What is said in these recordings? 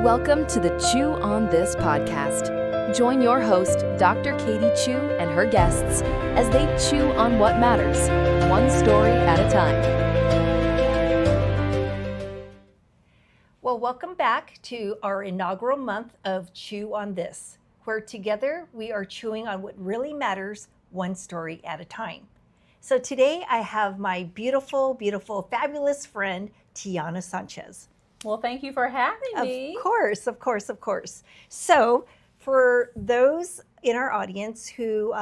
Welcome to the Chew on This podcast. Join your host, Dr. Katie Chew, and her guests as they chew on what matters, one story at a time. Well, welcome back to our inaugural month of Chew on This, where together we are chewing on what really matters, one story at a time. So today I have my beautiful, fabulous friend, Tiana Sanchez. Well, thank you for having me. Of course. So for those in our audience who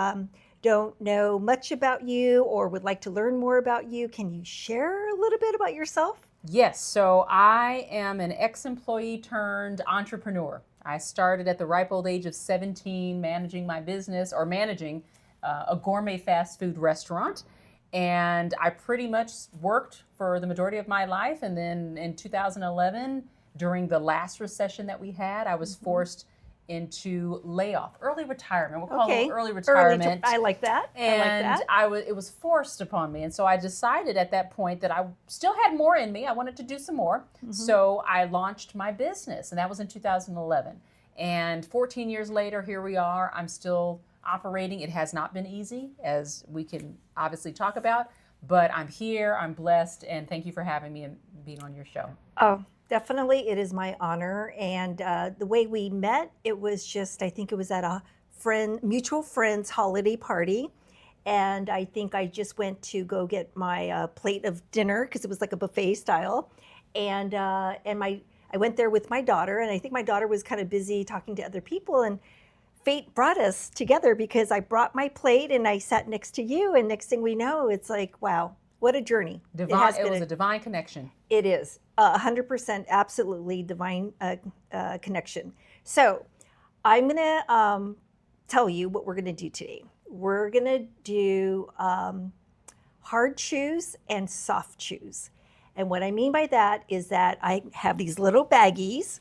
don't know much about you or would like to learn more about you, can you share a little bit about yourself? Yes, so I am an ex-employee turned entrepreneur. I started at the ripe old age of 17 managing my business or managing a gourmet fast food restaurant. And I pretty much worked for the majority of my life. And then in 2011, during the last recession that we had, I was forced into layoff, early retirement. We'll call it early retirement. I like that. And it was forced upon me. And so I decided at that point that I still had more in me. I wanted to do some more. So I launched my business, and that was in 2011. And 14 years later, here we are. I'm still operating. It has not been easy, as we can obviously talk about, but I'm here, I'm blessed, and thank you for having me and being on your show. Oh, definitely. It is my honor. And the way we met, it was just, I think it was at a mutual friend's holiday party. And I think I just went to go get my plate of dinner because it was like a buffet style. And I went there with my daughter, and I think my daughter was kind of busy talking to other people, and fate brought us together because I brought my plate and I sat next to you, and next thing we know, it's like, wow, what a journey. It was a divine connection. It is 100% absolutely divine connection. So I'm going to tell you what we're going to do today. We're going to do hard chews and soft chews. And what I mean by that is that I have these little baggies,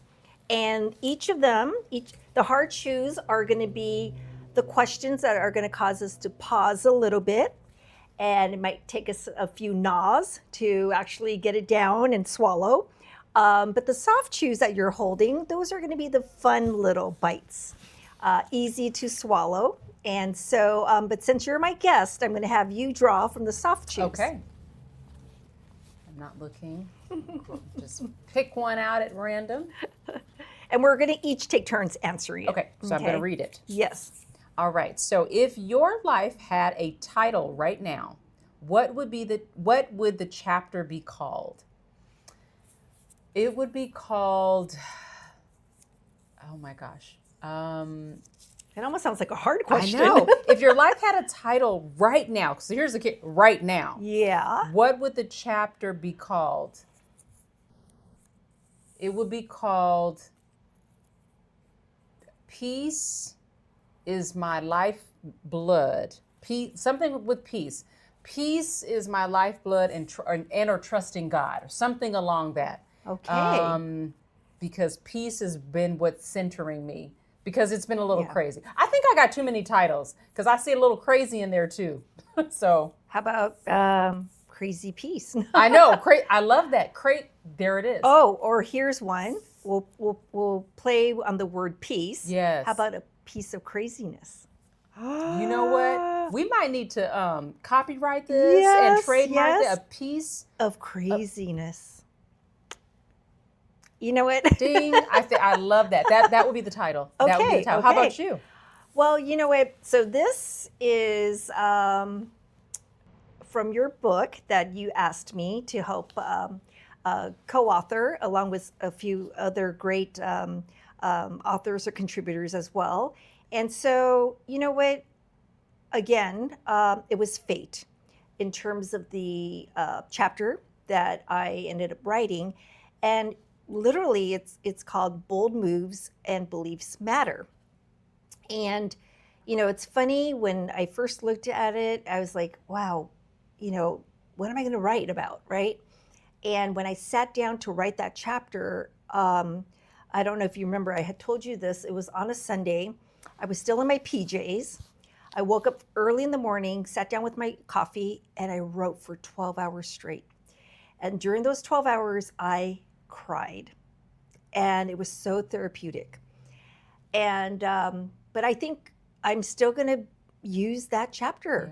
and each of them, the hard chews are going to be the questions that are going to cause us to pause a little bit. And it might take us a few gnaws to actually get it down and swallow. But the soft chews that you're holding, those are going to be the fun little bites, easy to swallow. And so, but since you're my guest, I'm going to have you draw from the soft chews. Okay. I'm not looking. Just pick one out at random. And we're going to each take turns answering it. Okay, so I'm going to read it. Yes. All right. So if your life had a title right now, what would the chapter be called? It would be called, oh my gosh. It almost sounds like a hard question. I know. If your life had a title right now, so here's the key, right now. Yeah. What would the chapter be called? It would be called Peace is my lifeblood. Peace, something with peace. Peace is my lifeblood and or trusting God, or something along that. Okay. Because peace has been what's centering me, because it's been a little crazy. I think I got too many titles because I see a little crazy in there too. So how about crazy peace? I know. I love that. There it is. Oh, or here's one. We'll play on the word peace. Yes. How about a piece of craziness? You know what? We might need to copyright this and trademark it. A piece of craziness. You know what? Ding! I love that. That would be the title. Okay. That would be the title. How about you? Well, you know what? So this is from your book that you asked me to help co-author, along with a few other great authors or contributors as well. And so, you know what? Again, it was fate in terms of the chapter that I ended up writing. And literally, it's called Bold Moves and Beliefs Matter. And, you know, it's funny, when I first looked at it, I was like, wow, you know, what am I going to write about, right? And when I sat down to write that chapter, I don't know if you remember, I had told you this, it was on a Sunday. I was still in my PJs. I woke up early in the morning, sat down with my coffee, and I wrote for 12 hours straight. And during those 12 hours, I cried. and it was so therapeutic. And but I think I'm still going to use that chapter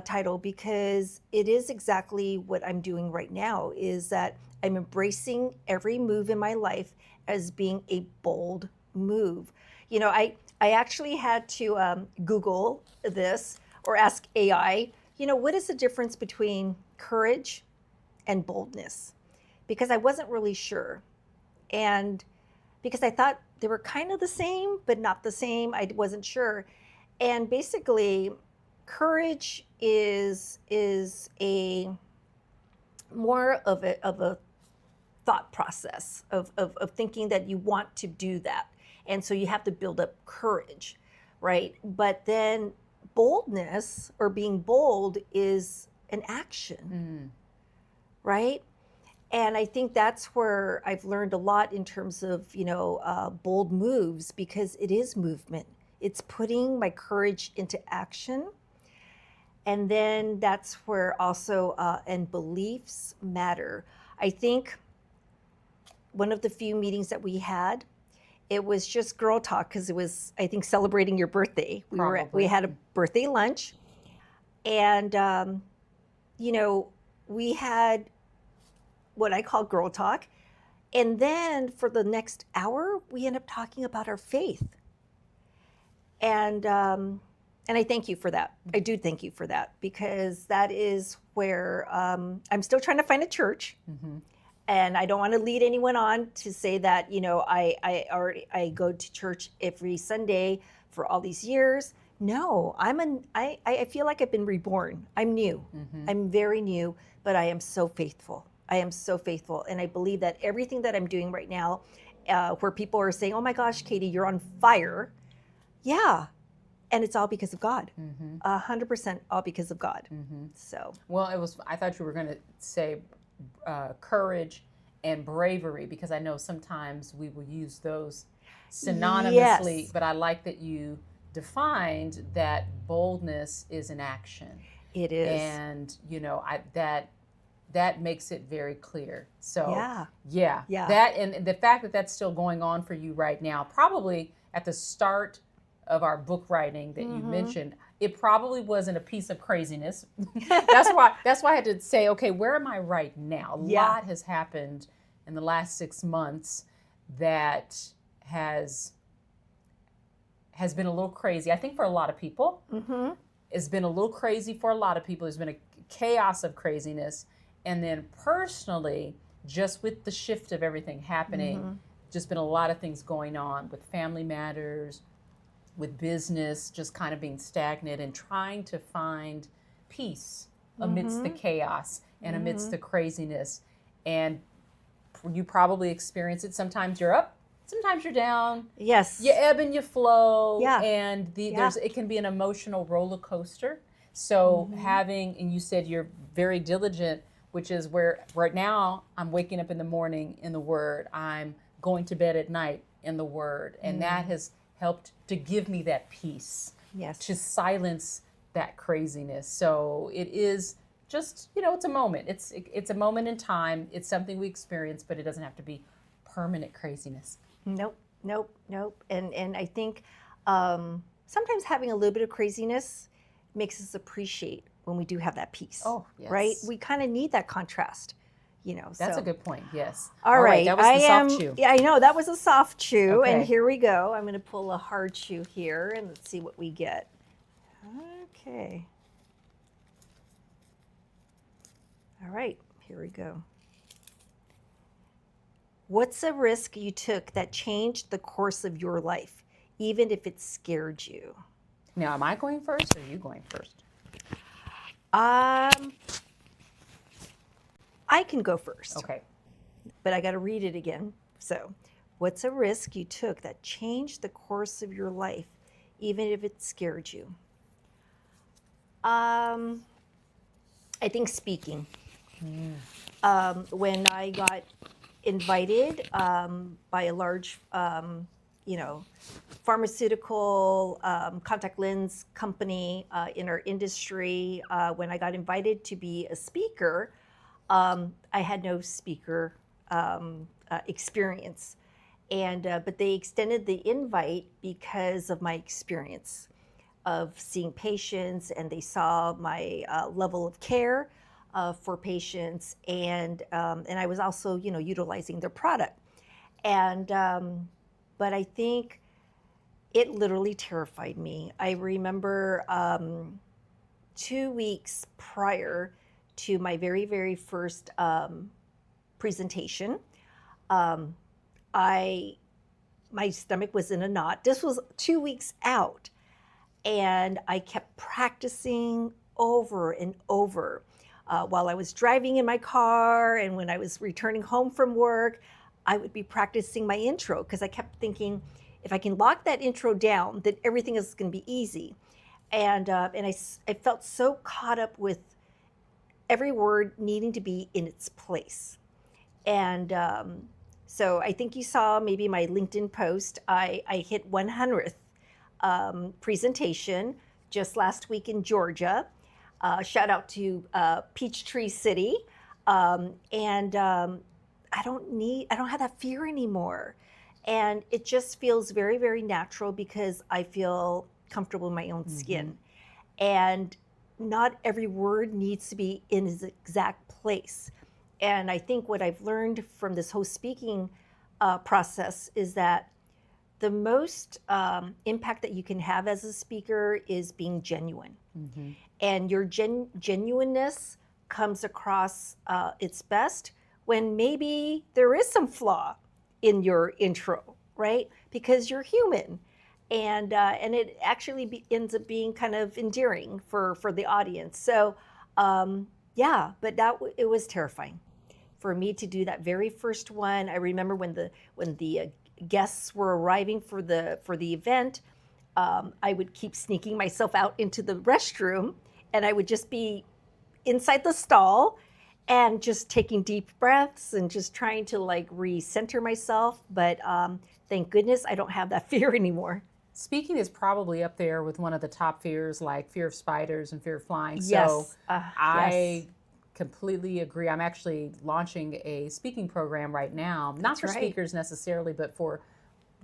title, because it is exactly what I'm doing right now, is that I'm embracing every move in my life as being a bold move. You know, I actually had to Google this, or ask AI, you know, what is the difference between courage and boldness? Because I wasn't really sure. And because I thought they were kind of the same, but not the same. I wasn't sure. And basically, courage is a more of a thought process of thinking that you want to do that. And so you have to build up courage, right? But then boldness, or being bold, is an action, right? And I think that's where I've learned a lot in terms of, you know, bold moves, because it is movement. It's putting my courage into action. And then that's where also, and beliefs matter. I think one of the few meetings that we had, it was just girl talk, because it was, I think, celebrating your birthday. We had a birthday lunch, and you know, we had what I call girl talk. And then for the next hour, we end up talking about our faith. And I thank you for that. I do thank you for that, because that is where I'm still trying to find a church. And I don't want to lead anyone on to say that, you know, I go to church every Sunday for all these years. No, I feel like I've been reborn. I'm new. I'm very new, but I am so faithful. I am so faithful. And I believe that everything that I'm doing right now, where people are saying, oh my gosh, Katie, you're on fire. Yeah. And it's all because of God. 100% all because of God. So. Well, I thought you were going to say courage and bravery, because I know sometimes we will use those synonymously, but I like that you defined that boldness is an action. It is. And, you know, that makes it very clear. So yeah. That, and the fact that that's still going on for you right now, probably at the start of our book writing that you mentioned, it probably wasn't a piece of craziness. That's why I had to say, okay, where am I right now? A lot has happened in the last 6 months that has been a little crazy. I think for a lot of people, it's been a little crazy for a lot of people. There's been a chaos of craziness. And then personally, just with the shift of everything happening, just been a lot of things going on with family matters, with business, just kind of being stagnant and trying to find peace amidst the chaos and amidst the craziness. And you probably experience it. Sometimes you're up, sometimes you're down. Yes. You ebb and you flow. Yeah. And it can be an emotional roller coaster. So having, and you said you're very diligent, which is where right now I'm waking up in the morning in the Word. I'm going to bed at night in the Word. And that has helped to give me that peace. Yes. To silence that craziness. So it is just, you know, it's a moment. It's a moment in time. It's something we experience, but it doesn't have to be permanent craziness. Nope. And I think sometimes having a little bit of craziness makes us appreciate when we do have that peace. Oh, yes. Right? We kind of need that contrast, you know. That's a good point, yes. All right. That was the soft chew. Yeah, I know. That was a soft chew. Okay. And here we go. I'm going to pull a hard chew here, and let's see what we get. Okay. All right. Here we go. What's a risk you took that changed the course of your life, even if it scared you? Now, am I going first or are you going first? I can go first. Okay. But I got to read it again. So, what's a risk you took that changed the course of your life, even if it scared you? I think speaking. When I got invited by a large, pharmaceutical contact lens company in our industry, when I got invited to be a speaker, I had no speaker experience. And but they extended the invite because of my experience of seeing patients, and they saw my level of care for patients, and I was also, utilizing their product. And but I think it literally terrified me. I remember 2 weeks prior to my very, very first presentation, my stomach was in a knot. This was 2 weeks out, and I kept practicing over and over while I was driving in my car, and when I was returning home from work, I would be practicing my intro because I kept thinking, if I can lock that intro down, then everything is going to be easy. And I felt so caught up with every word needing to be in its place. And so I think you saw maybe my LinkedIn post. I hit 100th presentation just last week in Georgia. Shout out to Peachtree City. And I don't have that fear anymore. And it just feels very, very natural because I feel comfortable in my own skin. And not every word needs to be in its exact place. And I think what I've learned from this whole speaking process is that the most impact that you can have as a speaker is being genuine. And your genuineness comes across its best when maybe there is some flaw in your intro, right? Because you're human. And it actually ends up being kind of endearing for the audience. So yeah, but it was terrifying for me to do that very first one. I remember when the guests were arriving for the event, I would keep sneaking myself out into the restroom, and I would just be inside the stall and just taking deep breaths and just trying to like recenter myself. But thank goodness I don't have that fear anymore. Speaking is probably up there with one of the top fears, like fear of spiders and fear of flying. Yes. So I completely agree. I'm actually launching a speaking program right now, not for speakers necessarily, but for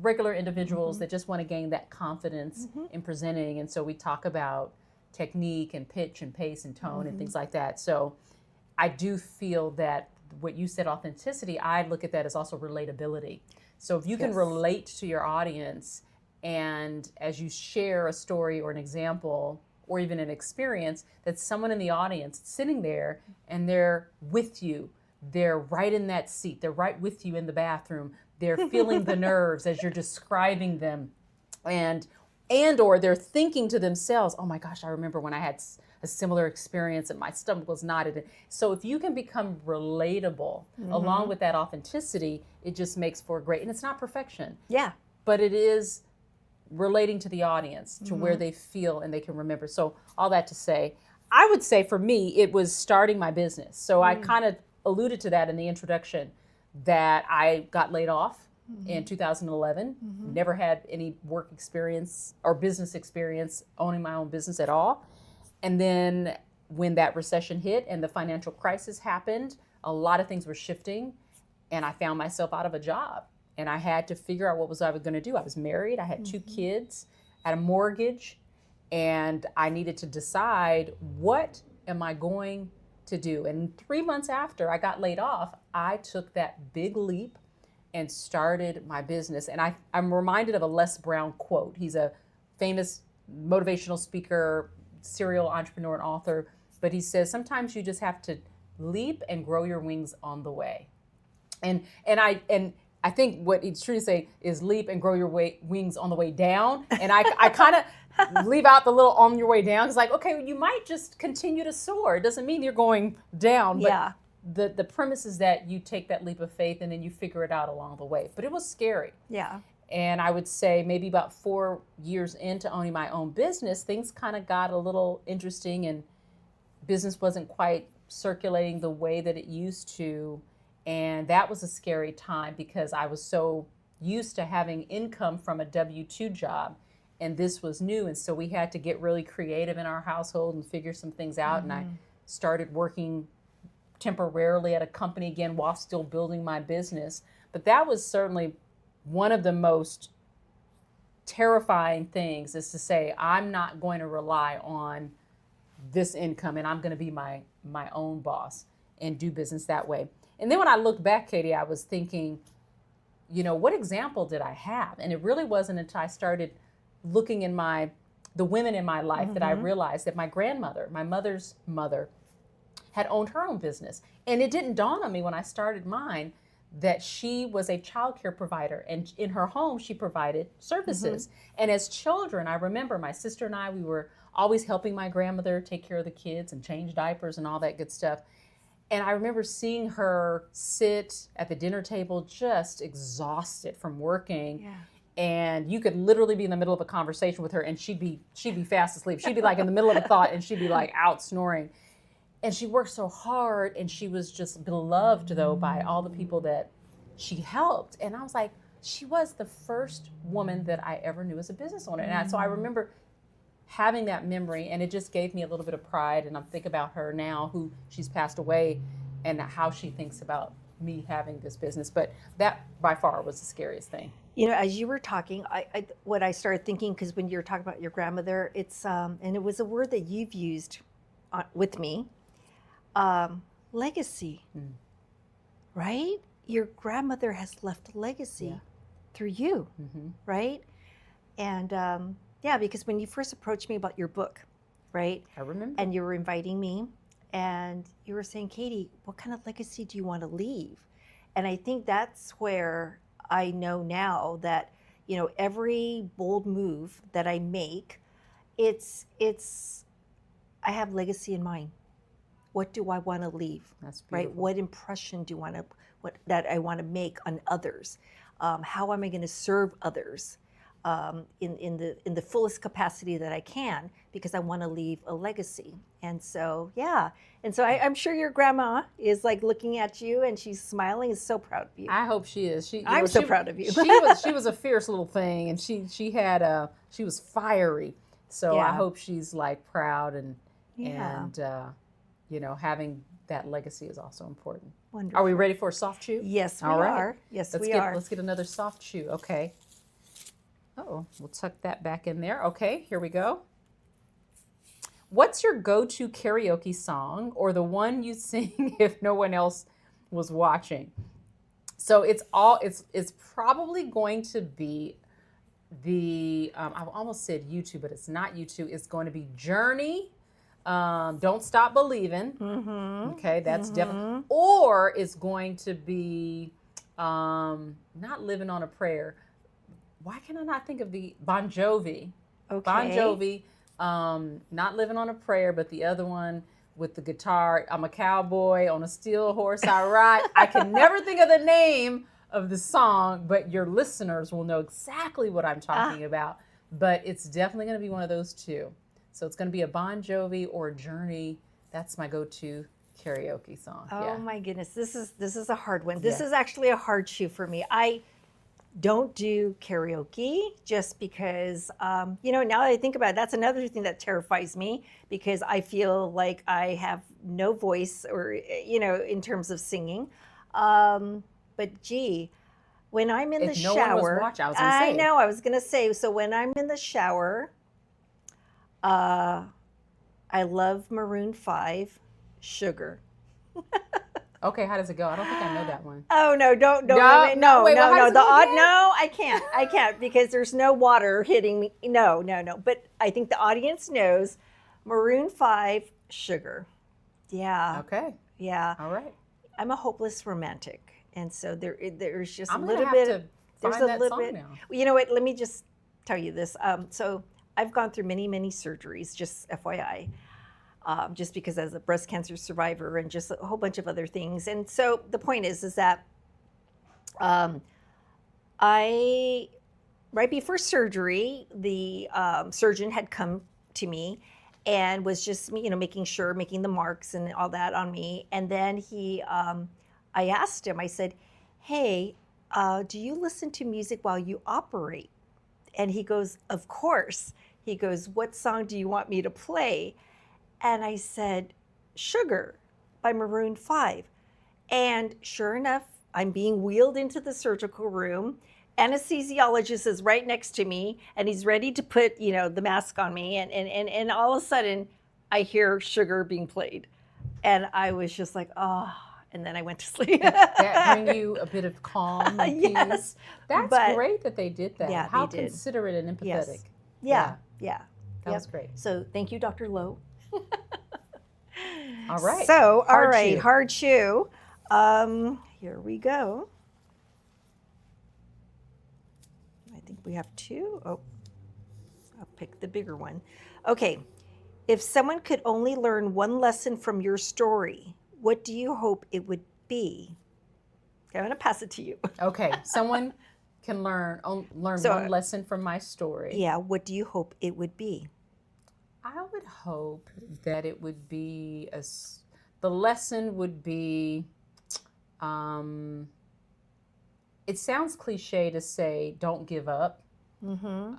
regular individuals that just want to gain that confidence in presenting. And so we talk about technique and pitch and pace and tone and things like that. So I do feel that what you said, authenticity, I look at that as also relatability. So if you can relate to your audience, and as you share a story or an example or even an experience, that someone in the audience sitting there and they're with you, they're right in that seat, they're right with you in the bathroom, they're feeling the nerves as you're describing them, and or they're thinking to themselves, oh my gosh, I remember when I had a similar experience and my stomach was knotted. So if you can become relatable along with that authenticity, it just makes for great, and it's not perfection. Yeah. But it is relating to the audience, to where they feel and they can remember. So all that to say, I would say for me, it was starting my business. So I kind of alluded to that in the introduction, that I got laid off in 2011, never had any work experience or business experience owning my own business at all. And then when that recession hit and the financial crisis happened, a lot of things were shifting, and I found myself out of a job. And I had to figure out what was I going to do. I was married, I had 2 kids, I had a mortgage, and I needed to decide, what am I going to do? And 3 months after I got laid off, I took that big leap and started my business. And I'm reminded of a Les Brown quote. He's a famous motivational speaker, serial entrepreneur and author, but he says, sometimes you just have to leap and grow your wings on the way. And I think what he's trying to say is leap and grow your wings on the way down. And I kind of leave out the little on your way down. It's like, okay, you might just continue to soar. It doesn't mean you're going down. But the premise is that you take that leap of faith and then you figure it out along the way. But it was scary. Yeah. And I would say maybe about 4 years into owning my own business, things kind of got a little interesting, and business wasn't quite circulating the way that it used to. And that was a scary time because I was so used to having income from a W-2 job, and this was new. And so we had to get really creative in our household and figure some things out. And I started working temporarily at a company again while still building my business. But that was certainly one of the most terrifying things is to say, I'm not going to rely on this income and I'm going to be my own boss and do business that way. And then when I look back, Katie, I was thinking, what example did I have? And it really wasn't until I started looking in the women in my life that I realized that my grandmother, my mother's mother, had owned her own business. And it didn't dawn on me when I started mine that she was a childcare provider, and in her home she provided services. And as children, I remember my sister and I, we were always helping my grandmother take care of the kids and change diapers and all that good stuff. And I remember seeing her sit at the dinner table just exhausted from working. Yeah. And you could literally be in the middle of a conversation with her and she'd be fast asleep. She'd be like in the middle of a thought and she'd be like out snoring. And she worked so hard, and she was just beloved, though, by all the people that she helped. And I was like, she was the first woman that I ever knew as a business owner. And so I remember having that memory, and it just gave me a little bit of pride. And I'm thinking about her now, who she's passed away, and how she thinks about me having this business. But that, by far, was the scariest thing. As you were talking, what I started thinking, because when you were talking about your grandmother, it's, and it was a word that you've used with me, legacy, right? Your grandmother has left a legacy through you, right? And because when you first approached me about your book, right? I remember. And you were inviting me, and you were saying, Katie, what kind of legacy do you want to leave? And I think that's where I know now that, every bold move that I make, I have legacy in mind. What do I want to leave? That's beautiful. Right? What impression that I want to make on others? How am I going to serve others in the fullest capacity that I can? Because I want to leave a legacy. And so, I'm sure your grandma is like looking at you and she's smiling, is so proud of you. I hope she is. I'm so proud of you. She was a fierce little thing, and she was fiery. So I hope she's like proud and having that legacy is also important. Wonderful. Are we ready for a soft chew? Yes, we All right. are. Yes, we are. Let's get another soft chew. Okay. We'll tuck that back in there. Okay, here we go. What's your go-to karaoke song, or the one you sing if no one else was watching? So it's probably going to be I almost said U2, but it's not U2. It's going to be Journey. Don't Stop Believing. Okay, that's definitely. Or it's going to be not Living on a Prayer. Why can I not think of the Bon Jovi? Okay. Bon Jovi, not Living on a Prayer, but the other one with the guitar. I'm a cowboy on a steel horse I ride. I can never think of the name of the song, but your listeners will know exactly what I'm talking about. But it's definitely going to be one of those two. So it's going to be a Bon Jovi or Journey. That's my go-to karaoke song. Oh my goodness, this is a hard one. This is actually a hard chew for me. I don't do karaoke just because, now that I think about it, that's another thing that terrifies me, because I feel like I have no voice or, in terms of singing. But gee, when I'm in the shower, no one was watching, I was going to say, so when I'm in the shower, I love Maroon 5, Sugar. Okay, how does it go? I don't think I know that one. Oh no! Don't no. I can't because there's no water hitting me. No. But I think the audience knows Maroon 5, Sugar. Yeah. Okay. Yeah. All right. I'm a hopeless romantic, and so there's just I'm a little gonna bit. have to There's find a that little song bit. now. You know what? Let me just tell you this. So I've gone through many surgeries. Just FYI. Just because as a breast cancer survivor and just a whole bunch of other things. And so the point is that right before surgery, the surgeon had come to me and was just, making the marks and all that on me. And then I asked him, I said, hey, do you listen to music while you operate? And he goes, of course. He goes, what song do you want me to play? And I said, Sugar by Maroon 5. And sure enough, I'm being wheeled into the surgical room. anesthesiologist is right next to me, and he's ready to put, the mask on me, and all of a sudden, I hear Sugar being played, and I was just like, oh, and then I went to sleep. That bring you a bit of calm and Yes, peace. That's great that they did that. Yeah, How they did. considerate and empathetic. Yes. Yeah. That was great. So thank you, Dr. Lowe. All right. So, Hard chew. hard chew. Here we go. I think we have two. Oh, I'll pick the bigger one. Okay. If someone could only learn one lesson from your story, what do you hope it would be? Okay, I'm going to pass it to you. Okay. Someone can learn one lesson from my story. Yeah. What do you hope it would be? I would hope that it would be the lesson would be, it sounds cliche to say, don't give up. Mm-hmm.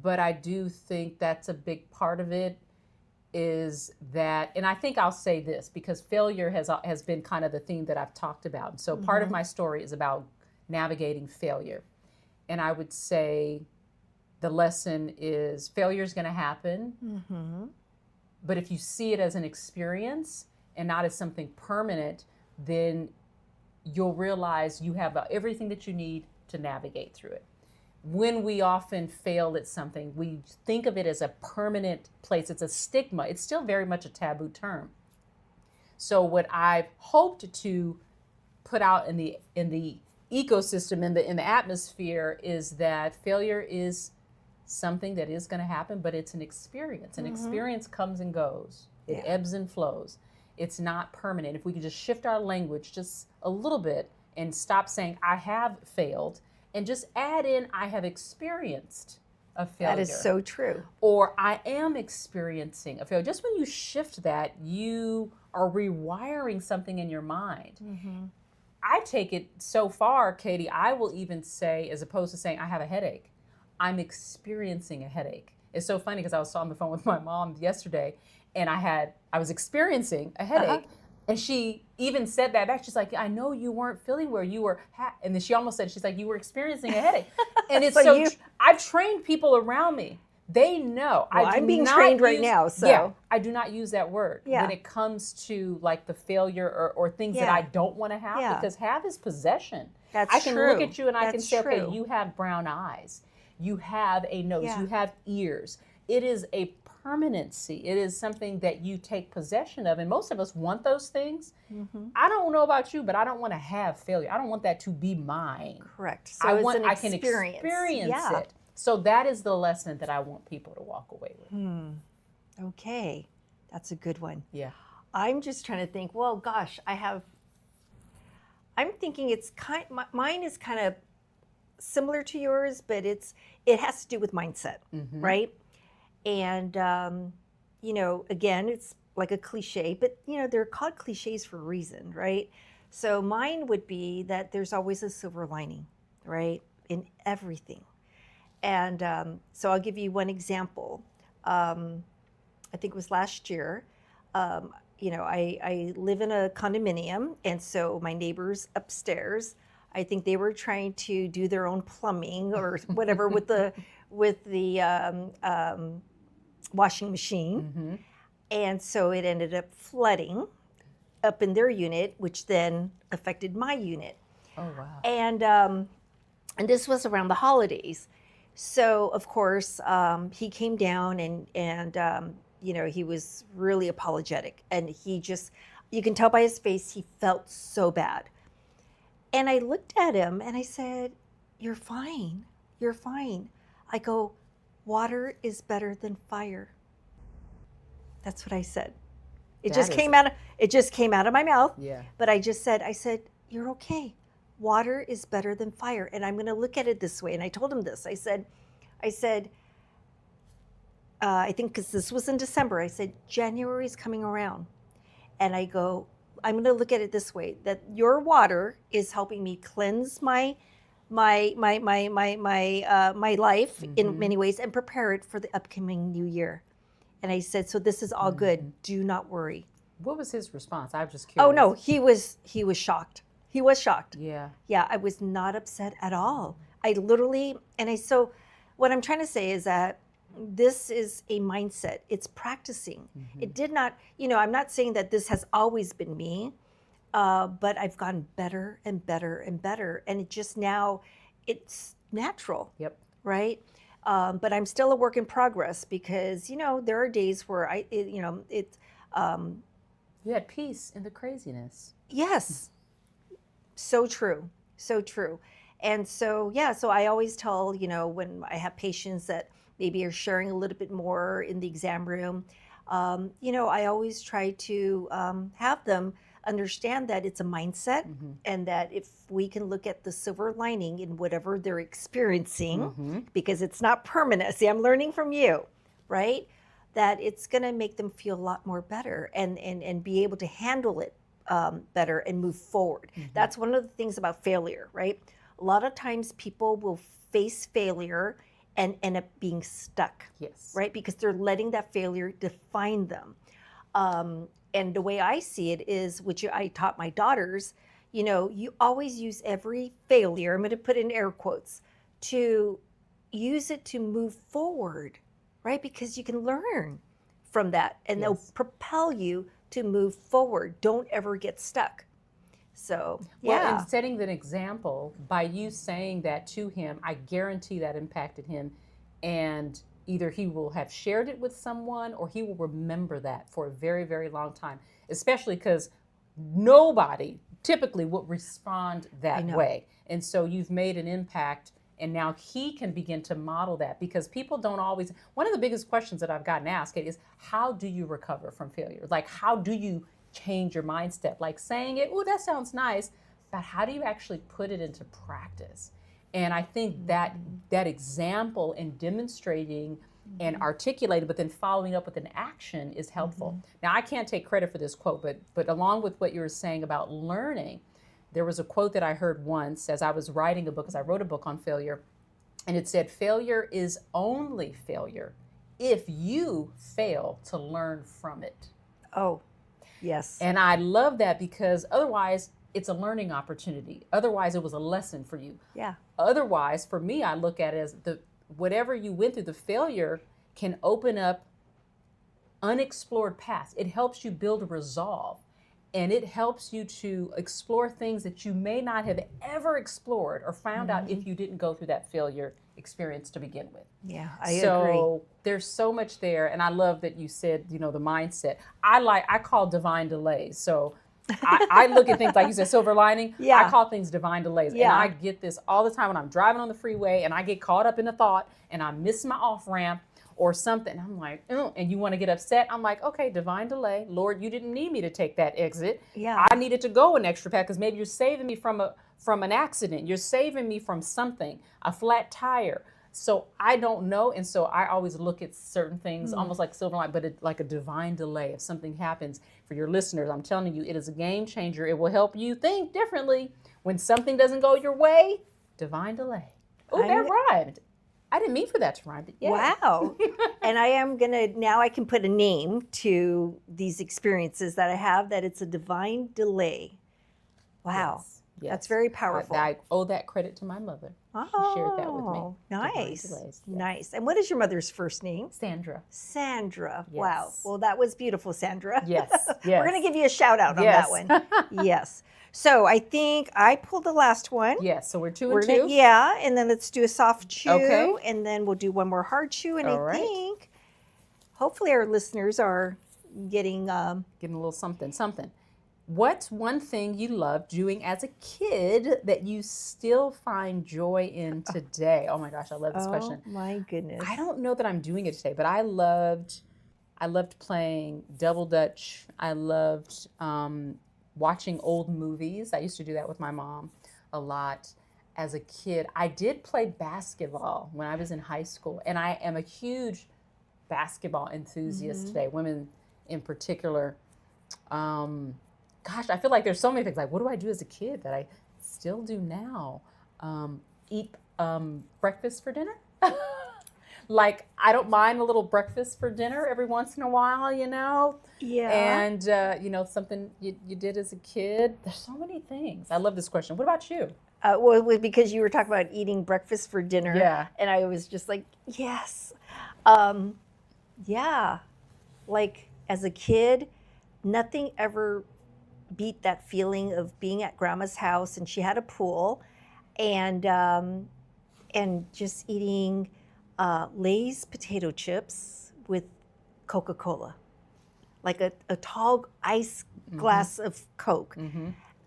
But I do think that's a big part of it is that, and I think I'll say this because failure has been kind of the theme that I've talked about. So part of my story is about navigating failure. And I would say the lesson is failure is going to happen. Mm-hmm. But if you see it as an experience and not as something permanent, then you'll realize you have everything that you need to navigate through it. When we often fail at something, we think of it as a permanent place. It's a stigma. It's still very much a taboo term. So what I've hoped to put out in the ecosystem, in the atmosphere, is that failure is something that is going to happen, but it's an experience. An experience comes and goes. It ebbs and flows. It's not permanent. If we could just shift our language just a little bit and stop saying, I have failed, and just add in, I have experienced a failure. That is so true. Or I am experiencing a failure. Just when you shift that, you are rewiring something in your mind. Mm-hmm. I take it so far, Katie, I will even say, as opposed to saying, I have a headache, I'm experiencing a headache. It's so funny because I was on the phone with my mom yesterday, and I was experiencing a headache. And she even said that back. She's like, I know you weren't feeling where you were. And then she almost said, she's like, you were experiencing a headache. And it's I've trained people around me. They know. Well, I'm being trained right now. So yeah, I do not use that word when it comes to like the failure or things that I don't want to have, because have is possession. That's I can true. look at you and I can say, true. okay, you have brown eyes. You have a nose. You have ears. It is a permanency. It is something that you take possession of. And most of us want those things. Mm-hmm. I don't know about you, but I don't want to have failure. I don't want that to be mine. Correct. So I can experience it. So that is the lesson that I want people to walk away with. Okay. That's a good one. Yeah. I'm just trying to think, well, gosh, I'm thinking mine is kind of similar to yours, but it has to do with mindset, right? And, again, it's like a cliche, but, they're called cliches for a reason, right? So mine would be that there's always a silver lining, right, in everything. And so I'll give you one example. I think it was last year. I live in a condominium, and so my neighbors upstairs, I think they were trying to do their own plumbing or whatever with the washing machine. And so it ended up flooding up in their unit, which then affected my unit. Oh, wow. And this was around the holidays. So, of course, he came down and he was really apologetic. And you can tell by his face, he felt so bad. And I looked at him and I said, you're fine. You're fine. I go, water is better than fire. That's what I said. It just came out of my mouth. Yeah. But I said, you're okay. Water is better than fire. And I'm going to look at it this way. And I told him this. I said, I think because this was in December, I said, January is coming around. And I go, I'm going to look at it this way, that your water is helping me cleanse my life in many ways and prepare it for the upcoming new year. And I said, so this is all good. Do not worry. What was his response? I'm just curious. Oh no, he was shocked. He was shocked. Yeah. Yeah, I was not upset at all. I literally, so what I'm trying to say is that this is a mindset. It's practicing. It did not, I'm not saying that this has always been me, but I've gotten better and better and better. And it just now, it's natural. Yep. Right? But I'm still a work in progress because, there are days where You had peace in the craziness. yes, so true. So true. And so, so I always tell, when I have patients that maybe are sharing a little bit more in the exam room, I always try to have them understand that it's a mindset and that if we can look at the silver lining in whatever they're experiencing, because it's not permanent. See, I'm learning from you, right? That it's going to make them feel a lot more better and be able to handle it better and move forward. That's one of the things about failure, right? A lot of times people will face failure and end up being stuck, Yes. right? Because they're letting that failure define them. And the way I see it is, which I taught my daughters, you always use every failure, I'm going to put in air quotes, to use it to move forward, right? Because you can learn from that and they'll propel you to move forward. Don't ever get stuck. So, Well, and setting an example by you saying that to him, I guarantee that impacted him. And either he will have shared it with someone or he will remember that for a very, very long time, especially because nobody typically would respond that way. And so you've made an impact. And now he can begin to model that because people don't always, one of the biggest questions that I've gotten asked is, how do you recover from failure? Like, how do you change your mindset? Like saying it, oh, that sounds nice, but how do you actually put it into practice? And I think that example in demonstrating and articulating, but then following up with an action is helpful. Now, I can't take credit for this quote, but along with what you were saying about learning, there was a quote that I heard once as I was writing a book, as I wrote a book on failure, and it said, failure is only failure if you fail to learn from it. Oh, yes. And I love that because otherwise it's a learning opportunity. Otherwise it was a lesson for you. Yeah. Otherwise, for me, I look at it as whatever you went through, the failure can open up unexplored paths. It helps you build a resolve. And it helps you to explore things that you may not have ever explored or found out if you didn't go through that failure experience to begin with. Yeah, I agree. So there's so much there. And I love that you said, the mindset. I call divine delays. So I look at things like you said, silver lining. Yeah. I call things divine delays. Yeah. And I get this all the time when I'm driving on the freeway and I get caught up in a thought and I miss my off ramp or something. I'm like, and you want to get upset. I'm like, okay, divine delay. Lord, you didn't need me to take that exit. Yeah. I needed to go an extra path because maybe you're saving me from an accident. You're saving me from something, a flat tire. So I don't know. And so I always look at certain things almost like silver line, but like a divine delay. If something happens for your listeners, I'm telling you, it is a game changer. It will help you think differently. When something doesn't go your way, divine delay. Oh, that rhymed. I didn't mean for that to rhyme. But yeah. Wow. And now I can put a name to these experiences that I have, that it's a divine delay. Wow. Yes. That's very powerful. I owe that credit to my mother. She shared that with me. Nice. Divine delays. Nice. And what is your mother's first name? Sandra. Sandra. Yes. Wow. Well, that was beautiful, Sandra. Yes. We're going to give you a shout out on that one. Yes. So I think I pulled the last one. Yes. So we're 2 and 2. Yeah. And then let's do a soft chew. Okay. And then we'll do one more hard chew. And All I think hopefully our listeners are getting a little something. What's one thing you loved doing as a kid that you still find joy in today? Oh my gosh, I love this question. Oh my goodness. I don't know that I'm doing it today, but I loved playing double dutch. I loved watching old movies. I used to do that with my mom a lot as a kid. I did play basketball when I was in high school, and I am a huge basketball enthusiast today, women in particular. Gosh, I feel like there's so many things. Like, what do I do as a kid that I still do now? Eat breakfast for dinner. Like, I don't mind a little breakfast for dinner every once in a while, Yeah. And, something you did as a kid. There's so many things. I love this question. What about you? Well, it was because you were talking about eating breakfast for dinner. Yeah. And I was just like, yes. Um, yeah. Like as a kid, nothing ever beat that feeling of being at grandma's house, and she had a pool, and just eating Lay's potato chips with Coca-Cola, like a tall ice glass of Coke.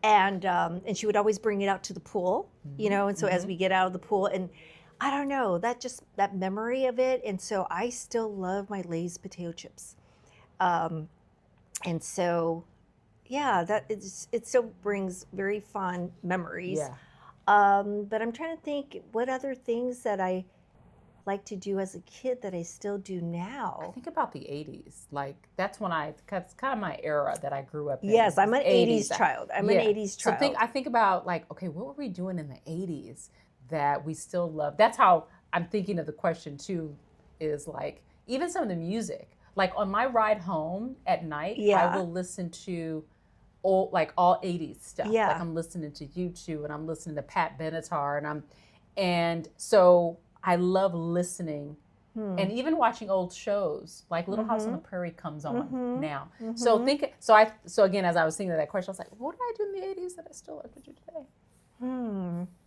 And she would always bring it out to the pool, and so as we get out of the pool, and I don't know, that memory of it, and so I still love my Lay's potato chips. And so, yeah, it still brings very fond memories. Yeah. But I'm trying to think what other things that I like to do as a kid that I still do now. Think about the 80s. Like, that's it's kind of my era that I grew up in. Yes, I'm an 80s Yeah. child. I'm an 80s child. So I think about, like, okay, what were we doing in the 80s that we still love? That's how I'm thinking of the question, too, is like, even some of the music. Like, on my ride home at night, I will listen to all 80s stuff. Yeah. Like, I'm listening to U2 and I'm listening to Pat Benatar and so I love listening and even watching old shows like Little House on the Prairie comes on now. So again, as I was thinking of that question, I was like, what did I do in the 80s that I still like to do today?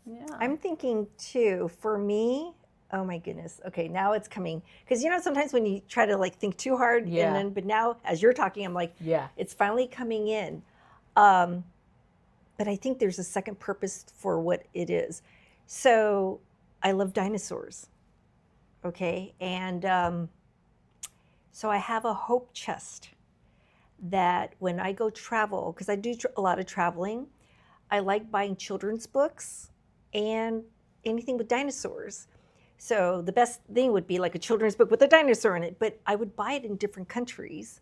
Yeah. I'm thinking too, for me, oh my goodness. Okay, now it's coming. Because sometimes when you try to like think too hard, but now as you're talking, I'm like, it's finally coming in. But I think there's a second purpose for what it is. So I love dinosaurs. Okay, and so I have a hope chest that when I go travel, because I do a lot of traveling, I like buying children's books and anything with dinosaurs. So the best thing would be like a children's book with a dinosaur in it, but I would buy it in different countries,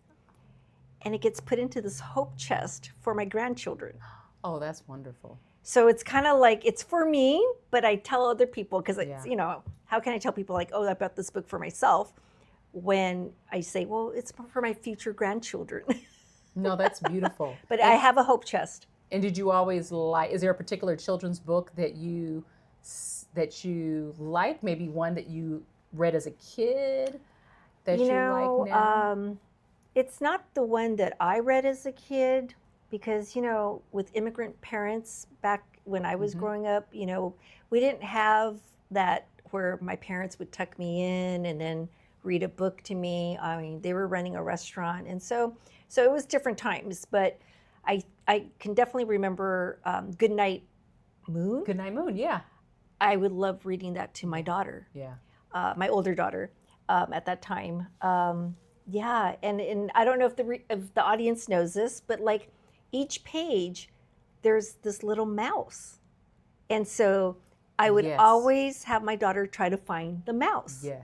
and it gets put into this hope chest for my grandchildren. Oh, that's wonderful. So it's kind of like, it's for me, but I tell other people, because it's, how can I tell people like, oh, I bought this book for myself, when I say, well, it's for my future grandchildren. No, that's beautiful. But I have a hope chest. And did you always is there a particular children's book that you like? Maybe one that you read as a kid that you like now? It's not the one that I read as a kid, because, with immigrant parents back when I was growing up, we didn't have that where my parents would tuck me in and then read a book to me. I mean, they were running a restaurant. And so it was different times, but I can definitely remember Goodnight Moon. Goodnight Moon, yeah. I would love reading that to my daughter. Yeah. My older daughter at that time. Yeah, and I don't know if the audience knows this, but like each page, there's this little mouse. And so I would always have my daughter try to find the mouse. Yes.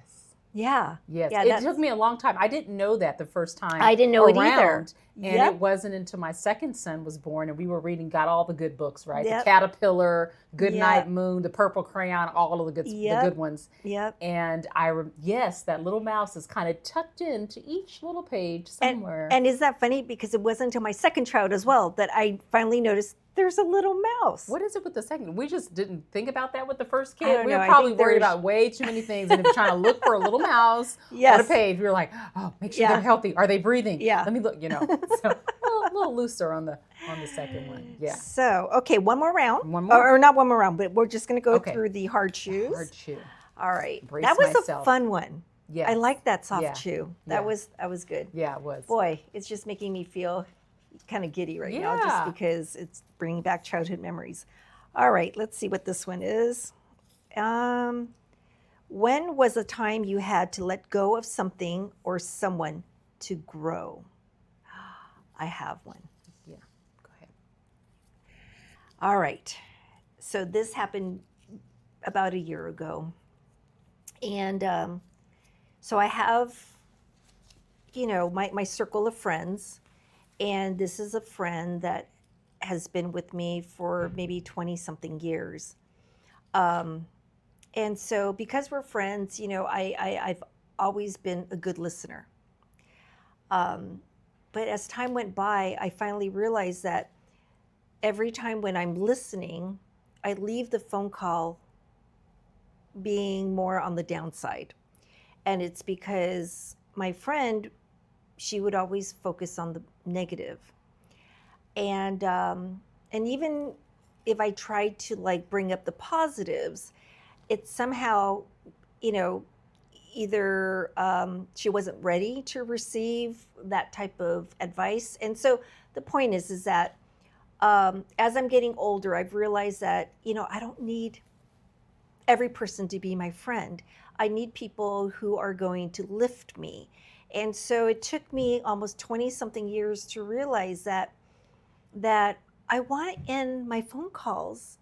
Yeah. Yes. Yeah, it took me a long time. I didn't know that the first time I didn't know it either. And it wasn't until my second son was born and we were got all the good books, right? The Caterpillar, Goodnight Moon, the Purple Crayon, all of the good ones. Yep. And that little mouse is kind of tucked into each little page somewhere. And is that funny? Because it wasn't until my second child as well that I finally noticed there's a little mouse. What is it with the second? We just didn't think about that with the first kid. I don't We know. were I probably think worried about way too many things and trying to look for a little mouse on a page. We were like, oh, make sure they're healthy. Are they breathing? Yeah. Let me look, So a little looser on the second one. Yeah. So, okay, one more round. One more? Or not one more round, but we're just going to go through the hard chews. Hard chew. All right. Brace that was myself. a fun one. Yes. I like that soft chew. That Yeah. was good. Yeah, it was. Boy, it's just making me feel kind of giddy right now, just because it's bringing back childhood memories. All right, let's see what this one is. When was a time you had to let go of something or someone to grow? I have one. Yeah, go ahead. All right. So this happened about a year ago. And so I have, my circle of friends. And this is a friend that has been with me for maybe 20-something years. And so because we're friends, I've always been a good listener. But as time went by, I finally realized that every time when I'm listening, I leave the phone call being more on the downside. And it's because my friend, she would always focus on the negative. And even if I tried to like bring up the positives, it somehow, you know, either she wasn't ready to receive that type of advice. And so the point is that as I'm getting older, I've realized that, you know, I don't need every person to be my friend. I need people who are going to lift me. And so it took me almost 20 something years to realize that I want to end my phone calls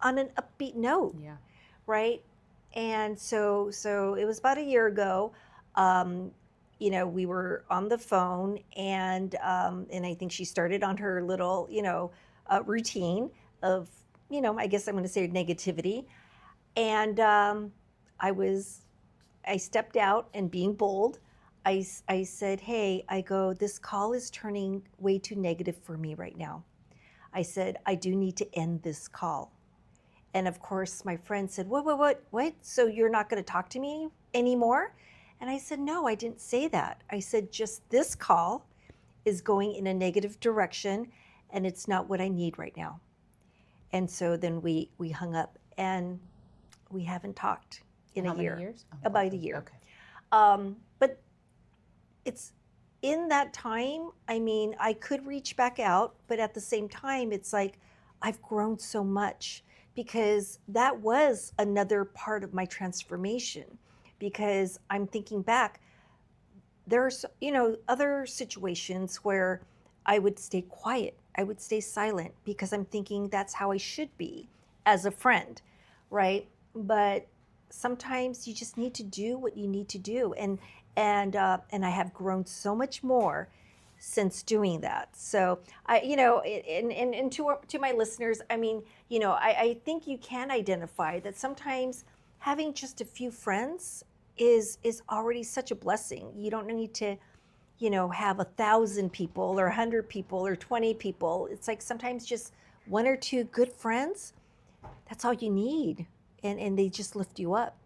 on an upbeat note. Yeah. Right. And so it was about a year ago. You know, we were on the phone, and I think she started on her little, you know, routine of, you know, I guess I'm going to say negativity. And I stepped out, and being bold, I said, hey, I go, this call is turning way too negative for me right now. I said, I do need to end this call. And of course, my friend said, what? So you're not going to talk to me anymore? And I said, no, I didn't say that. I said, just this call is going in a negative direction, and it's not what I need right now. And so then we hung up, and we haven't talked in How a year. Many years? Oh, about okay. a year. Okay. But it's in that time, I mean, I could reach back out, but at the same time, it's like I've grown so much, because that was another part of my transformation. Because I'm thinking back, there's, you know, other situations where I would stay quiet, I would stay silent, because I'm thinking that's how I should be as a friend, right? But sometimes you just need to do what you need to do, and I have grown so much more since doing that. So I, you know, and to my listeners, I mean, you know, I think you can identify that sometimes having just a few friends is already such a blessing. You don't need to, you know, have 1,000 people or 100 people or 20 people. It's like sometimes just one or two good friends, that's all you need. And they just lift you up.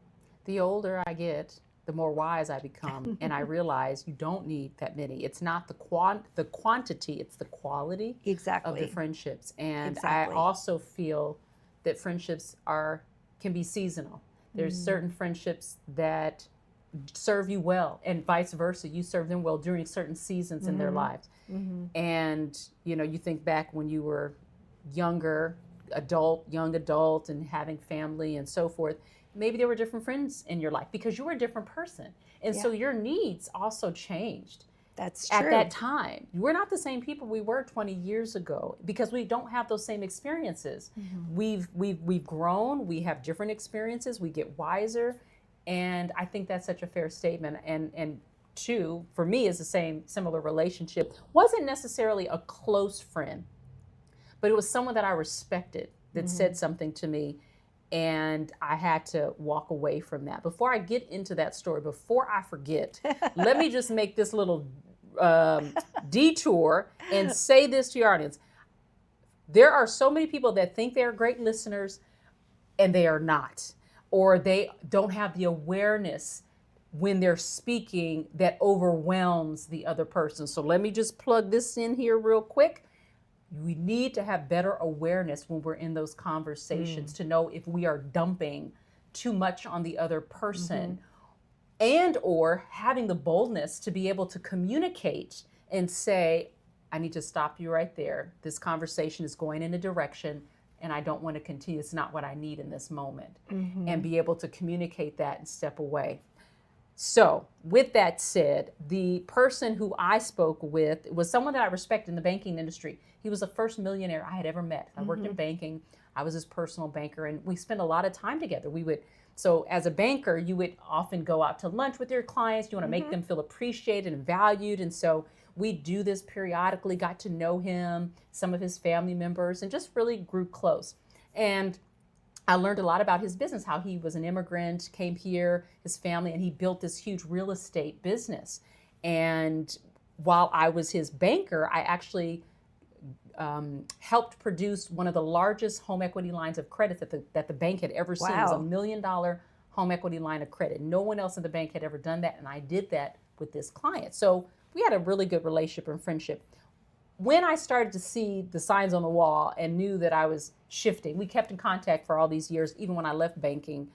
The older I get, the more wise I become, and I realize you don't need that many. It's not the quantity, it's the quality Exactly. of the friendships. And Exactly. I also feel that friendships can be seasonal. There's certain friendships that serve you well, and vice versa. You serve them well during certain seasons in their lives. And you know, you think back when you were young adult, and having family and so forth. Maybe there were different friends in your life because you were a different person, and so your needs also changed. That's true. At that time, we're not the same people we were 20 years ago, because we don't have those same experiences. We've grown. We have different experiences. We get wiser, and I think that's such a fair statement. And two, for me, is the similar relationship. Wasn't necessarily a close friend, but it was someone that I respected that said something to me, and I had to walk away from that. Before I get into that story, before I forget, let me just make this little detour and say this to your audience. There are so many people that think they're great listeners, and they are not, or they don't have the awareness when they're speaking that overwhelms the other person. So let me just plug this in here real quick. We need to have better awareness when we're in those conversations to know if we are dumping too much on the other person, and or having the boldness to be able to communicate and say, I need to stop you right there. This conversation is going in a direction, and I don't want to continue. It's not what I need in this moment. And be able to communicate that and step away. So with that said, the person who I spoke with was someone that I respect in the banking industry. He was the first millionaire I had ever met. I worked in banking. I was his personal banker, and we spent a lot of time together. So as a banker, you would often go out to lunch with your clients. You want to make them feel appreciated and valued. And so we do this periodically, got to know him, some of his family members, and just really grew close. And I learned a lot about his business, how he was an immigrant, came here, his family, and he built this huge real estate business. And while I was his banker, I actually helped produce one of the largest home equity lines of credit that the bank had ever seen. It was Wow. $1 million home equity line of credit. No one else in the bank had ever done that, and I did that with this client. So we had a really good relationship and friendship. When I started to see the signs on the wall and knew that I was shifting, we kept in contact for all these years, even when I left banking,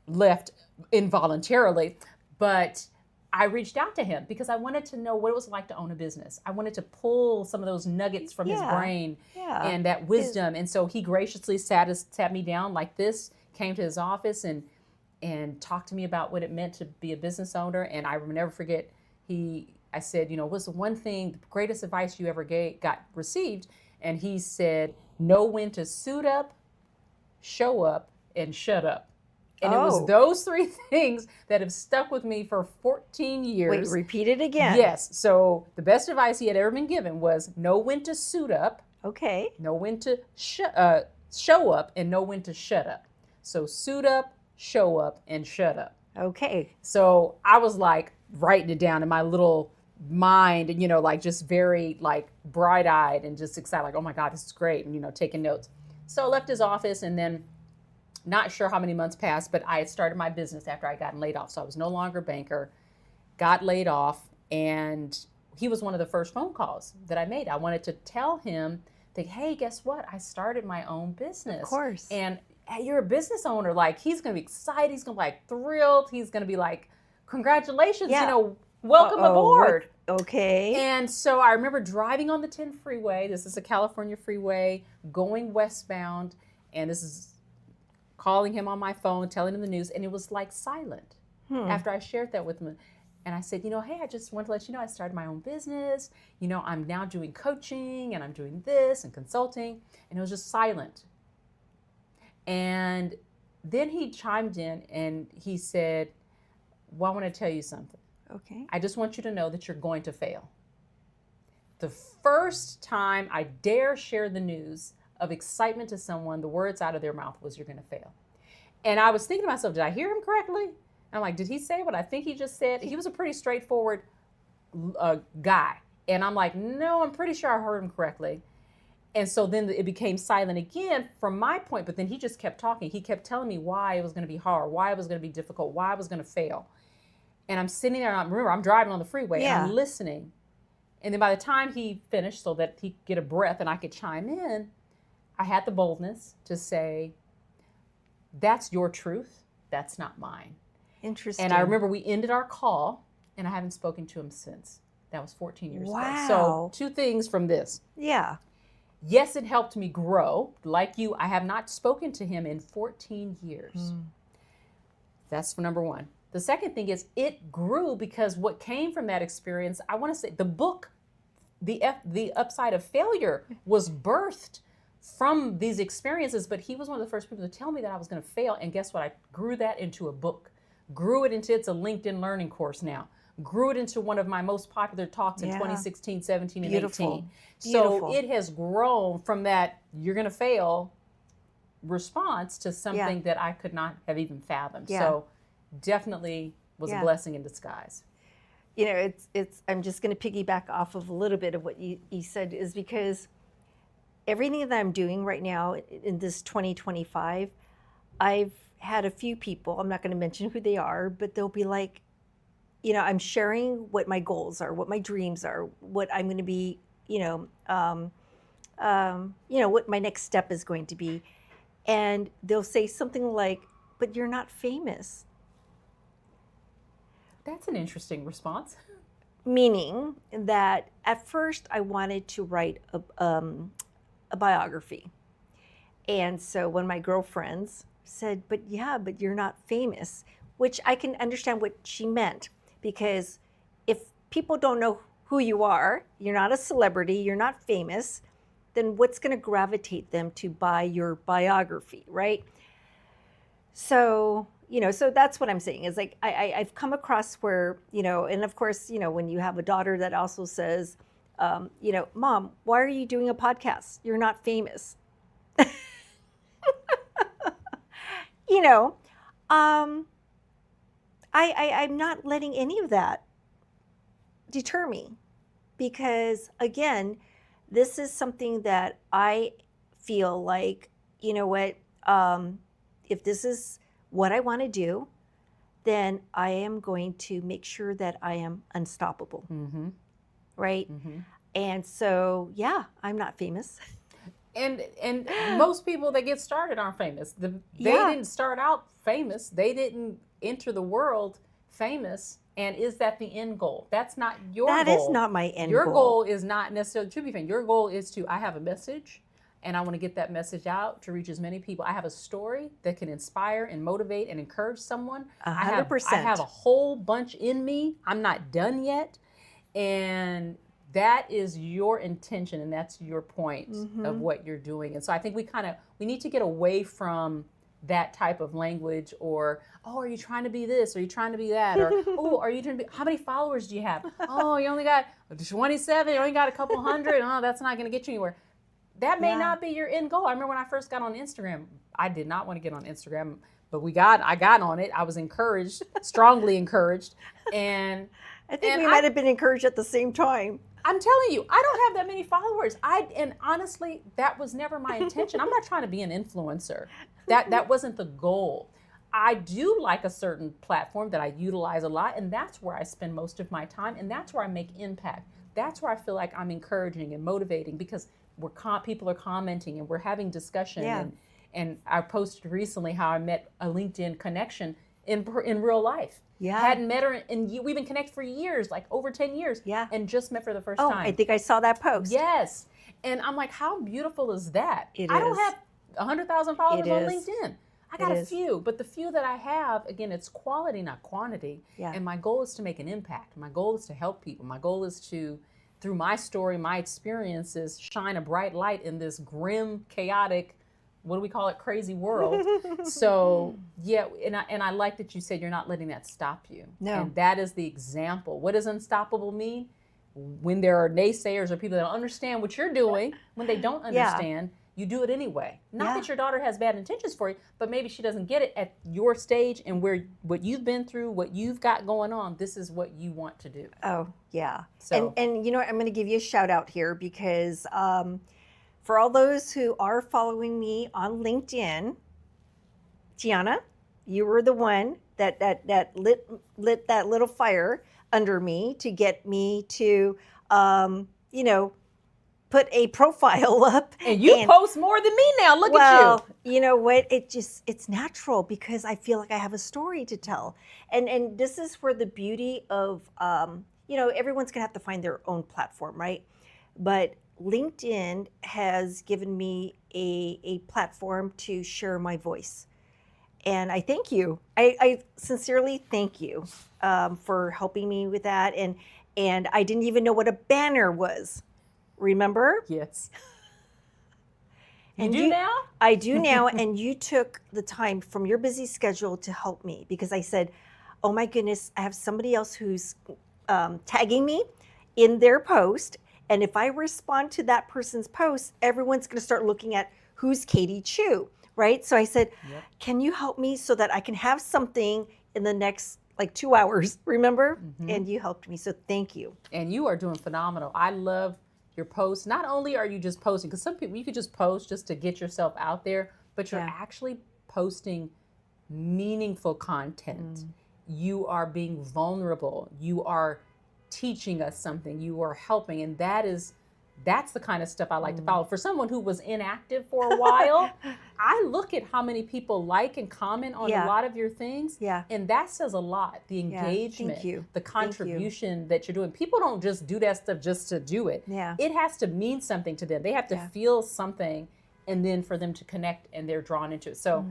left involuntarily, but I reached out to him because I wanted to know what it was like to own a business. I wanted to pull some of those nuggets from his brain and that wisdom. And so he graciously sat me down like this, came to his office and talked to me about what it meant to be a business owner. And I will never forget, I said, what's the one thing, the greatest advice you ever received? And he said, know when to suit up, show up, and shut up. And it was those three things that have stuck with me for 14 years. Wait, repeat it again. Yes. So the best advice he had ever been given was know when to suit up. Okay. Know when to show up, and know when to shut up. So suit up, show up, and shut up. Okay. So I was like writing it down in my little mind, and like just very like bright-eyed and just excited, like, oh my God, this is great, and taking notes. So I left his office, and then not sure how many months passed, but I had started my business after I got laid off. So I was no longer a banker, got laid off, and he was one of the first phone calls that I made. I wanted to tell him that, hey, guess what? I started my own business. Of course. And hey, you're a business owner. Like, he's going to be excited. He's going to be like thrilled. He's going to be like, congratulations, welcome aboard. Okay. And so I remember driving on the 10 freeway. This is a California freeway, going westbound. And this is calling him on my phone, telling him the news, and it was like silent after I shared that with him. And I said, hey, I just want to let you know I started my own business. I'm now doing coaching, and I'm doing this and consulting. And it was just silent. And then he chimed in and he said, well, I want to tell you something. Okay. I just want you to know that you're going to fail. The first time I dare share the news of excitement to someone, the words out of their mouth was, you're going to fail. And I was thinking to myself, did I hear him correctly? And I'm like, did he say what I think he just said? He was a pretty straightforward guy. And I'm like, no, I'm pretty sure I heard him correctly. And so then it became silent again from my point, but then he just kept talking. He kept telling me why it was going to be hard, why it was going to be difficult, why I was going to fail. And I'm sitting there, and remember, I'm driving on the freeway, and I'm listening. And then by the time he finished, so that he could get a breath and I could chime in, I had the boldness to say, that's your truth, that's not mine. Interesting. And I remember we ended our call, and I haven't spoken to him since. That was 14 years ago. So 2 things from this. Yeah. Yes, it helped me grow. Like you, I have not spoken to him in 14 years. That's for number 1. The second thing is it grew because what came from that experience, I want to say the book, The Upside of Failure, was birthed from these experiences, but he was one of the first people to tell me that I was going to fail. And guess what? I grew that into a book, grew it into, it's a LinkedIn learning course now, grew it into one of my most popular talks in 2016, 17, and 18. So it has grown from that you're going to fail response to something that I could not have even fathomed. So definitely was a blessing in disguise. It's I'm just going to piggyback off of a little bit of what you said, is because everything that I'm doing right now in this 2025, I've had a few people, I'm not going to mention who they are, but they'll be like, I'm sharing what my goals are, what my dreams are, what I'm going to be, what my next step is going to be. And they'll say something like, but you're not famous. That's an interesting response. Meaning that at first I wanted to write a biography. And so when my girlfriends said, but you're not famous, which I can understand what she meant, because if people don't know who you are, you're not a celebrity, you're not famous, then what's going to gravitate them to buy your biography, right? So, so that's what I'm saying is like, I've come across where, and of course, when you have a daughter that also says, Mom, why are you doing a podcast? You're not famous. I'm not letting any of that deter me, because again, this is something that I feel like, you know what, if this is what I want to do, then I am going to make sure that I am unstoppable. Mm-hmm. Right? Mm-hmm. And so, yeah, I'm not famous. And most people that get started aren't famous. They didn't start out famous. They didn't enter the world famous. And is that the end goal? That's not your goal. That is not my end goal. Your goal is not necessarily to be famous. Your goal is to, I have a message, and I want to get that message out to reach as many people. I have a story that can inspire and motivate and encourage someone. 100%. I have a whole bunch in me. I'm not done yet. And that is your intention, and that's your point of what you're doing. And so I think we need to get away from that type of language, or, oh, are you trying to be this? Are you trying to be that? Or, oh, are you trying to be, how many followers do you have? Oh, you only got 27, you only got a couple hundred. Oh, that's not going to get you anywhere. That may not be your end goal. I remember when I first got on Instagram, I did not want to get on Instagram, but I got on it. I was encouraged, strongly encouraged. And I think we might have been encouraged at the same time. I'm telling you, I don't have that many followers. And honestly, that was never my intention. I'm not trying to be an influencer. That wasn't the goal. I do like a certain platform that I utilize a lot, and that's where I spend most of my time, and that's where I make impact. That's where I feel like I'm encouraging and motivating, because people are commenting and we're having discussion. Yeah. And I posted recently how I met a LinkedIn connection in real life. Yeah. Hadn't met her, and we've been connected for years, like over 10 years. Yeah. And just met for the first time. I think I saw that post. Yes. And I'm like, how beautiful is that? I don't have 100,000 followers on LinkedIn. I got a few, but the few that I have, again, it's quality, not quantity. Yeah. And my goal is to make an impact. My goal is to help people. My goal is to, through my story, my experiences, shine a bright light in this grim, chaotic, what do we call it, crazy world. So, yeah, and I like that you said you're not letting that stop you. No. And that is the example. What does unstoppable mean? When there are naysayers or people that don't understand what you're doing, when they don't understand, you do it anyway. Not that your daughter has bad intentions for you, but maybe she doesn't get it at your stage and what you've been through, what you've got going on. This is what you want to do. Oh, yeah. So, and you know what, I'm going to give you a shout out here, because for all those who are following me on LinkedIn, Tiana, you were the one that lit that little fire under me to get me to, put a profile up. And you post more than me now. Look at you. You know what? It's natural, because I feel like I have a story to tell. And this is where the beauty of, everyone's going to have to find their own platform, right? But LinkedIn has given me a platform to share my voice. And I thank you. I sincerely thank you for helping me with that. And I didn't even know what a banner was. Remember? Yes. And you do now? I do now. And you took the time from your busy schedule to help me, because I said, oh my goodness, I have somebody else who's tagging me in their post. And if I respond to that person's post, everyone's going to start looking at who's Katie Chu, right? So I said, can you help me so that I can have something in the next 2 hours, remember? Mm-hmm. And you helped me. So thank you. And you are doing phenomenal. I love your posts. Not only are you just posting, because some people, you could just post just to get yourself out there, but you're actually posting meaningful content. You are being vulnerable. You are teaching us something. You are helping. And that's the kind of stuff I like to follow. For someone who was inactive for a while, I look at how many people like and comment on a lot of your things. Yeah. And that says a lot. The engagement, the contribution that you're doing. People don't just do that stuff just to do it. Yeah. It has to mean something to them. They have to feel something, and then for them to connect, and they're drawn into it. So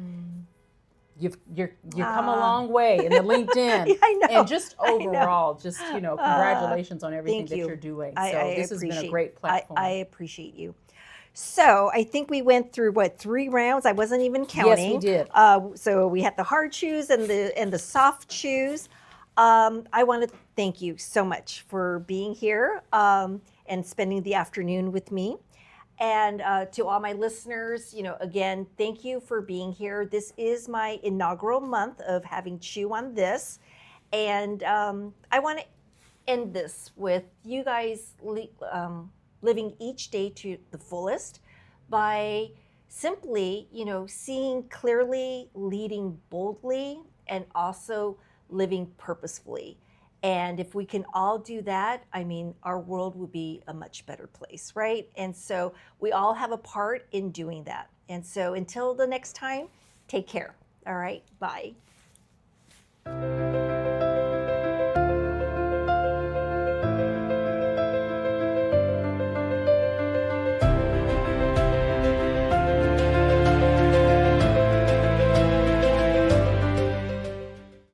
you've come a long way in the LinkedIn. I know. And just overall, congratulations on everything that you're doing. So this has been a great platform. I appreciate you. So I think we went through 3 rounds. I wasn't even counting. Yes, we did. So we had the hard chews and the soft chews. I want to thank you so much for being here and spending the afternoon with me. And to all my listeners, again, thank you for being here. This is my inaugural month of having Chew on This. And I want to end this with you guys living each day to the fullest by simply, seeing clearly, leading boldly, and also living purposefully. And if we can all do that, I mean, our world would be a much better place, right? And so we all have a part in doing that. And so until the next time, take care. All right, bye.